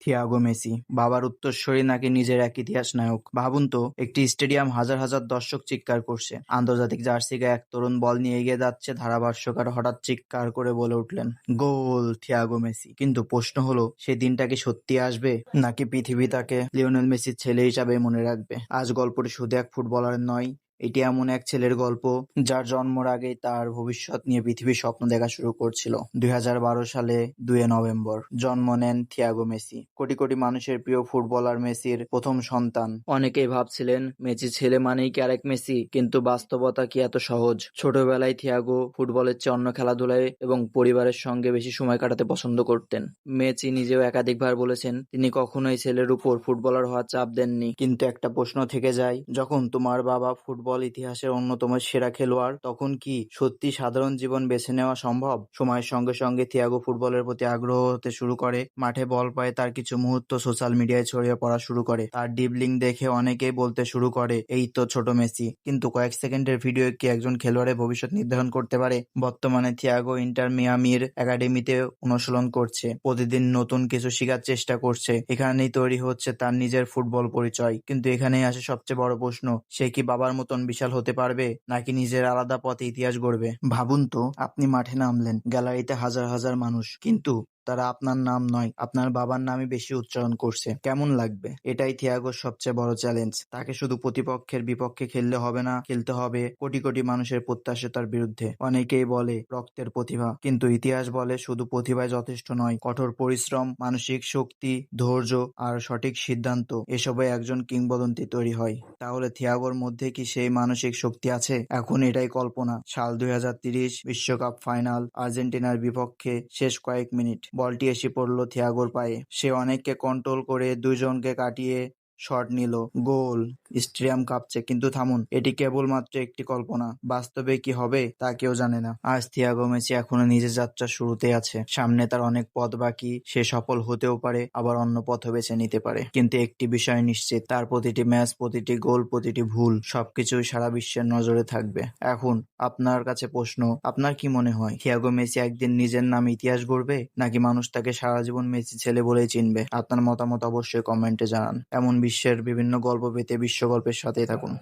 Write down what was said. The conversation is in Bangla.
থিয়াগো মেসি বাবার উত্তরসূরি নাকি নিজের এক ইতিহাস নায়ক? ভাবুন তো, একটি স্টেডিয়াম, হাজার হাজার দর্শক চিৎকার করছে, আন্তর্জাতিক জার্সি গায়ে এক তরুণ বল নিয়ে এগিয়ে যাচ্ছে, ধারাভাষ্যকার হঠাৎ চিৎকার করে বলে উঠলেন, গোল থিয়াগো মেসি। কিন্তু প্রশ্ন হলো, সেই দিনটা কি সত্যি আসবে, নাকি পৃথিবী তাকে লিওনেল মেসির ছেলে হিসাবে মনে রাখবে? আজ গল্পটি শুধু এক ফুটবলারের নয়, এটি এমন এক ছেলের গল্প যার জন্মের আগেই তার ভবিষ্যৎ নিয়ে পৃথিবীর স্বপ্ন দেখা শুরু করছিল। 2012 সালে 2 নভেম্বর জন্ম নেন থিয়াগো মেসি, কোটি কোটি মানুষের প্রিয় ফুটবলার মেসির প্রথম সন্তান। অনেকেই ভাবছিলেন মেসি ছেলে মানেই কি আরেক মেসি, কিন্তু বাস্তবতা কি এত সহজ? ছোটবেলায় থিয়াগো ফুটবলের চেয়ে অন্য খেলাধুলায় এবং পরিবারের সঙ্গে বেশি সময় কাটাতে পছন্দ করতেন। মেসি নিজেও একাধিকবার বলেছেন তিনি কখনোই ছেলের উপর ফুটবলার হওয়ার চাপ দেননি। কিন্তু একটা প্রশ্ন থেকে যায়, যখন তোমার বাবা ফুটবল ইতিহাসের অন্যতম সেরা খেলোয়াড়, তখন কি সত্যি সাধারণ জীবন বেছে নেওয়া সম্ভব? সময়ের সঙ্গে সঙ্গে থিয়াগো ফুটবলের প্রতি আগ্রহ হতে শুরু করে। মাঠে বল পায় তার কিছু মুহূর্ত সোশ্যাল মিডিয়ায় ছড়িয়ে পড়া শুরু করে। তার ড্রিবলিং দেখে অনেকেই বলতে শুরু করে, এই তো ছোট মেসি। কিন্তু কয়েক সেকেন্ডের ভিডিও কি একজন খেলোয়াড়ের ভবিষ্যৎ নির্ধারণ করতে পারে? বর্তমানে থিয়াগো ইন্টার মিয়ামির একাডেমিতে অনুশীলন করছে, প্রতিদিন নতুন কিছু শেখার চেষ্টা করছে। এখানেই তৈরি হচ্ছে তার নিজের ফুটবল পরিচয়। কিন্তু এখানেই আসে সবচেয়ে বড় প্রশ্ন, সে কি বাবার মতন বিশাল হতে পারবে, নাকি নিজের আলাদা পথে ইতিহাস গড়বে? ভাবুন তো, আপনি মাঠে নামলেন, গ্যালারিতে হাজার হাজার মানুষ, কিন্তু তারা আপনার নাম নয়, আপনার বাবার নামই বেশি উচ্চারণ করছে। কেমন লাগবে? এটাই থিয়াগোর সবচেয়ে বড় চ্যালেঞ্জ। তাকে শুধু প্রতিপক্ষের বিপক্ষে খেললে হবে না, খেলতে হবে কোটি কোটি মানুষের প্রত্যাশার বিরুদ্ধে। অনেকেই বলে রক্তের প্রতিভা, কিন্তু ইতিহাস বলে শুধু প্রতিভায় যথেষ্ট নয়, কঠোর পরিশ্রম, মানসিক শক্তি, ধৈর্য আর সঠিক সিদ্ধান্ত, এসবে একজন কিংবদন্তি তৈরি হয়। তাহলে থিয়াগোর মধ্যে কি সেই মানসিক শক্তি আছে? এখন এটাই কল্পনা। সাল 2030 বিশ্বকাপ ফাইনাল, আর্জেন্টিনার বিপক্ষে শেষ কয়েক মিনিট, বলটি এসে পড়ল থিয়াগোর পায়ে। সে অনেককে কন্ট্রোল করে দুজনকে কাটিয়ে শট নিল, গোল। স্টেডিয়াম কাঁপছে। কিন্তু থামুন, এটি কেবলমাত্র একটি কল্পনা। বাস্তবে কি হবে তা কেউ জানে না। আজ থিয়াগো মেসি এখনো নিজের যাত্রার শুরুতে আছে, সামনে তার অনেক পথ বাকি। সে সফল হতেও পারে, আবার অন্য পথও বেছে নিতে পারে। কিন্তু একটি বিষয় নিশ্চিত, তার প্রতিটি ম্যাচ, প্রতিটি গোল, প্রতিটি ভুল, সবকিছুই সারা বিশ্বের নজরে থাকবে। এখন আপনার কাছে প্রশ্ন, আপনার কি মনে হয় থিয়াগো মেসি একদিন নিজের নামে ইতিহাস গড়বে, নাকি মানুষ তাকে সারা জীবন মেসি ছেলে বলেই চিনবে? আপনার মতামত অবশ্যই কমেন্টে জানান। এমন বিশ্বের বিভিন্ন গল্প পেতে বিশ্ব গল্পের সাথেই থাকুন।